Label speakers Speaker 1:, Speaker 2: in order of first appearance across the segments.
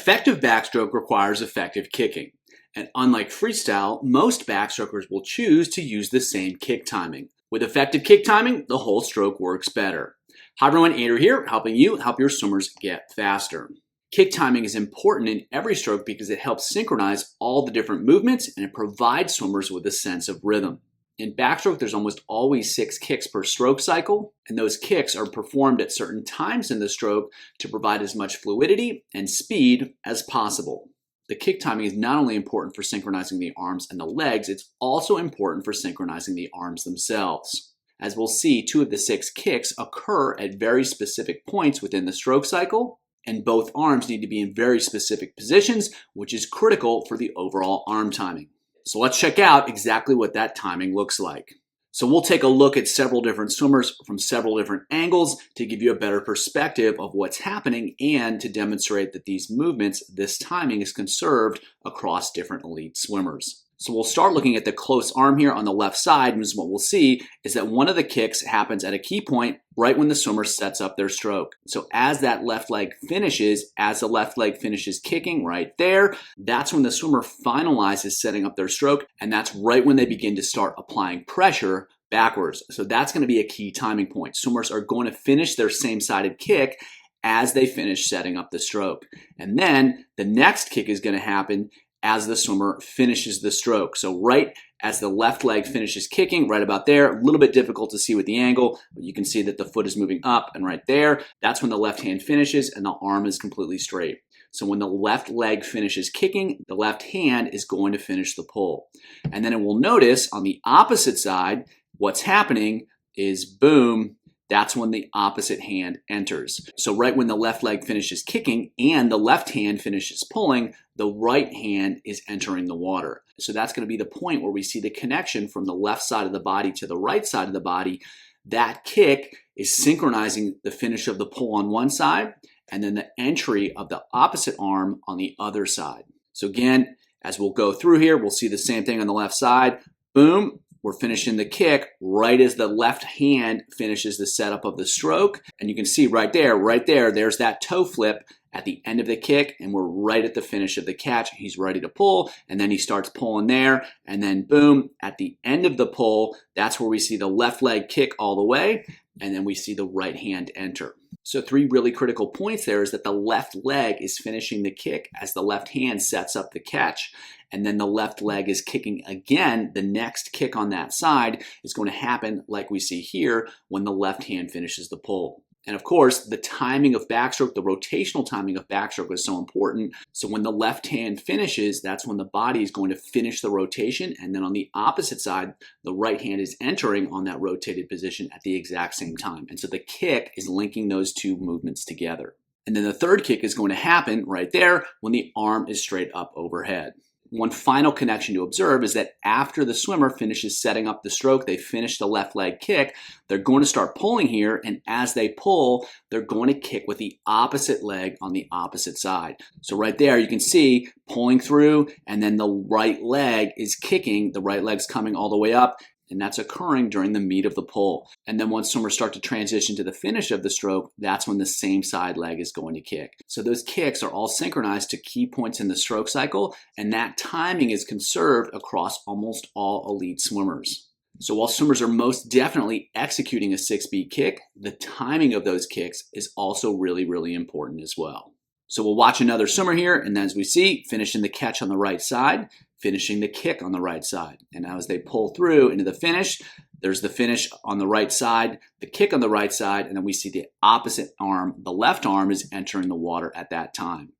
Speaker 1: Effective backstroke requires effective kicking. And unlike freestyle, most backstrokers will choose to use the same kick timing. With effective kick timing, the whole stroke works better. Hi everyone, Andrew here, helping you help your swimmers get faster. Kick timing is important in every stroke because it helps synchronize all the different movements and it provides swimmers with a sense of rhythm. In backstroke, there's almost always 6 kicks per stroke cycle, and those kicks are performed at certain times in the stroke to provide as much fluidity and speed as possible. The kick timing is not only important for synchronizing the arms and the legs, it's also important for synchronizing the arms themselves. As we'll see, 2 of the 6 kicks occur at very specific points within the stroke cycle, and both arms need to be in very specific positions, which is critical for the overall arm timing. So let's check out exactly what that timing looks like. So we'll take a look at several different swimmers from several different angles to give you a better perspective of what's happening and to demonstrate that these movements, this timing is conserved across different elite swimmers. So we'll start looking at the close arm here on the left side, and what we'll see is that one of the kicks happens at a key point right when the swimmer sets up their stroke. So as that left leg finishes, as the left leg finishes kicking right there, that's when the swimmer finalizes setting up their stroke, and that's right when they begin to start applying pressure backwards. So that's going to be a key timing point. Swimmers are going to finish their same-sided kick as they finish setting up the stroke. And then the next kick is going to happen as the swimmer finishes the stroke. So right as the left leg finishes kicking, right about there, a little bit difficult to see with the angle, but you can see that the foot is moving up, and right there, that's when the left hand finishes and the arm is completely straight. So when the left leg finishes kicking, the left hand is going to finish the pull. And then it will notice on the opposite side, what's happening is boom, that's when the opposite hand enters. So right when the left leg finishes kicking and the left hand finishes pulling, the right hand is entering the water. So that's going to be the point where we see the connection from the left side of the body to the right side of the body. That kick is synchronizing the finish of the pull on one side and then the entry of the opposite arm on the other side. So again, as we'll go through here, we'll see the same thing on the left side. Boom. We're finishing the kick right as the left hand finishes the setup of the stroke. And you can see right there, there's that toe flip at the end of the kick, and we're right at the finish of the catch. He's ready to pull, and then he starts pulling there, and then boom, at the end of the pull, that's where we see the left leg kick all the way, and then we see the right hand enter. So 3 really critical points there is that the left leg is finishing the kick as the left hand sets up the catch. And then the left leg is kicking again. The next kick on that side is going to happen like we see here when the left hand finishes the pull. And of course, the timing of backstroke, the rotational timing of backstroke is so important. So when the left hand finishes, that's when the body is going to finish the rotation. And then on the opposite side, the right hand is entering on that rotated position at the exact same time. And so the kick is linking those 2 movements together. And then the third kick is going to happen right there when the arm is straight up overhead. One final connection to observe is that after the swimmer finishes setting up the stroke, they finish the left leg kick, they're going to start pulling here, and as they pull, they're going to kick with the opposite leg on the opposite side. So right there, you can see pulling through, and then the right leg is kicking, the right leg's coming all the way up, and that's occurring during the meat of the pull. And then once swimmers start to transition to the finish of the stroke, that's when the same side leg is going to kick. So those kicks are all synchronized to key points in the stroke cycle, and that timing is conserved across almost all elite swimmers. So while swimmers are most definitely executing a 6-beat kick, the timing of those kicks is also really, really important as well. So we'll watch another swimmer here, and as we see, finishing the catch on the right side, finishing the kick on the right side. And now as they pull through into the finish, there's the finish on the right side, the kick on the right side, and then we see the opposite arm, the left arm is entering the water at that time.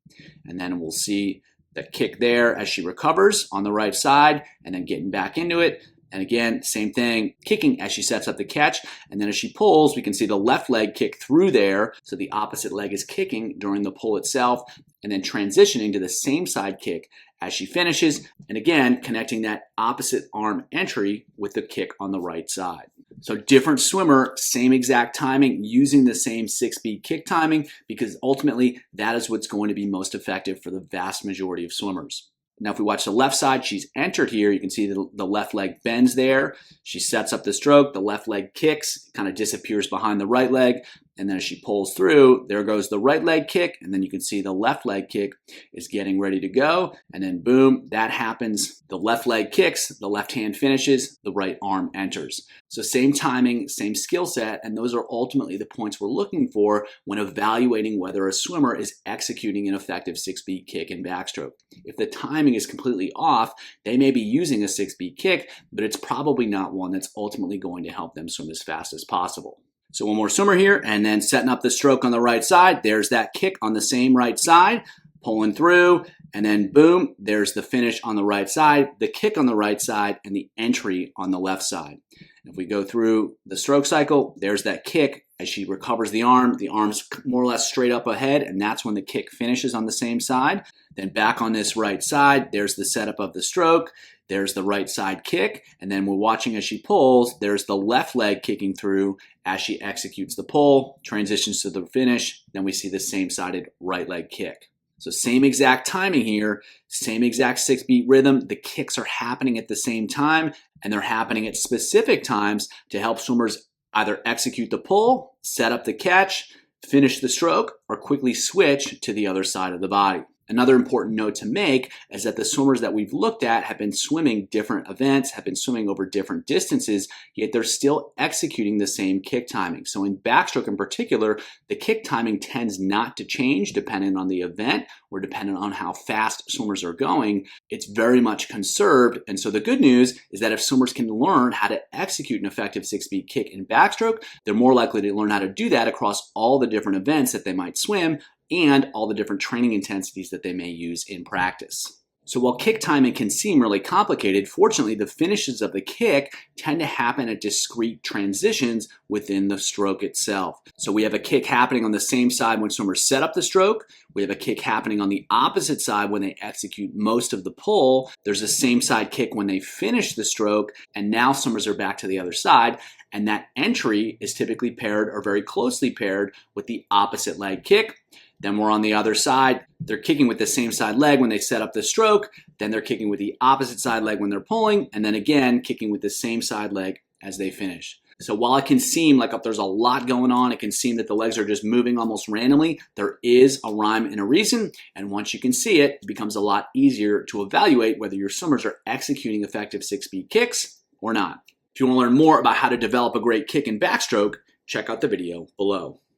Speaker 1: And then we'll see the kick there as she recovers on the right side and then getting back into it. And again, same thing, kicking as she sets up the catch. And then as she pulls, we can see the left leg kick through there. So the opposite leg is kicking during the pull itself and then transitioning to the same side kick as she finishes. And again, connecting that opposite arm entry with the kick on the right side. So different swimmer, same exact timing, using the same 6-beat kick timing, because ultimately that is what's going to be most effective for the vast majority of swimmers. Now, if we watch the left side, she's entered here. You can see the left leg bends there. She sets up the stroke. The left leg kicks, kind of disappears behind the right leg. And then as she pulls through, there goes the right leg kick, and then you can see the left leg kick is getting ready to go, and then boom, that happens. The left leg kicks, the left hand finishes, the right arm enters. So same timing, same skill set, and those are ultimately the points we're looking for when evaluating whether a swimmer is executing an effective 6-beat kick in backstroke. If the timing is completely off, they may be using a 6-beat kick, but it's probably not one that's ultimately going to help them swim as fast as possible. So one more swimmer here, and then setting up the stroke on the right side. There's that kick on the same right side, pulling through, and then boom, there's the finish on the right side, the kick on the right side, and the entry on the left side. If we go through the stroke cycle, there's that kick as she recovers the arm's more or less straight up ahead, and that's when the kick finishes on the same side. Then back on this right side, there's the setup of the stroke, there's the right side kick, and then we're watching as she pulls, there's the left leg kicking through as she executes the pull, transitions to the finish, then we see the same-sided right leg kick. So same exact timing here, same exact 6-beat rhythm. The kicks are happening at the same time, and they're happening at specific times to help swimmers either execute the pull, set up the catch, finish the stroke, or quickly switch to the other side of the body. Another important note to make is that the swimmers that we've looked at have been swimming different events, have been swimming over different distances, yet they're still executing the same kick timing. So in backstroke in particular, the kick timing tends not to change depending on the event or depending on how fast swimmers are going. It's very much conserved. And so the good news is that if swimmers can learn how to execute an effective 6-beat kick in backstroke, they're more likely to learn how to do that across all the different events that they might swim and all the different training intensities that they may use in practice. So while kick timing can seem really complicated, fortunately the finishes of the kick tend to happen at discrete transitions within the stroke itself. So we have a kick happening on the same side when swimmers set up the stroke. We have a kick happening on the opposite side when they execute most of the pull. There's a same side kick when they finish the stroke, and now swimmers are back to the other side, and that entry is typically paired or very closely paired with the opposite leg kick. Then we're on the other side. They're kicking with the same side leg when they set up the stroke. Then they're kicking with the opposite side leg when they're pulling. And then again, kicking with the same side leg as they finish. So while it can seem like there's a lot going on, it can seem that the legs are just moving almost randomly, there is a rhyme and a reason. And once you can see it, it becomes a lot easier to evaluate whether your swimmers are executing effective 6-beat kicks or not. If you want to learn more about how to develop a great kick in backstroke, check out the video below.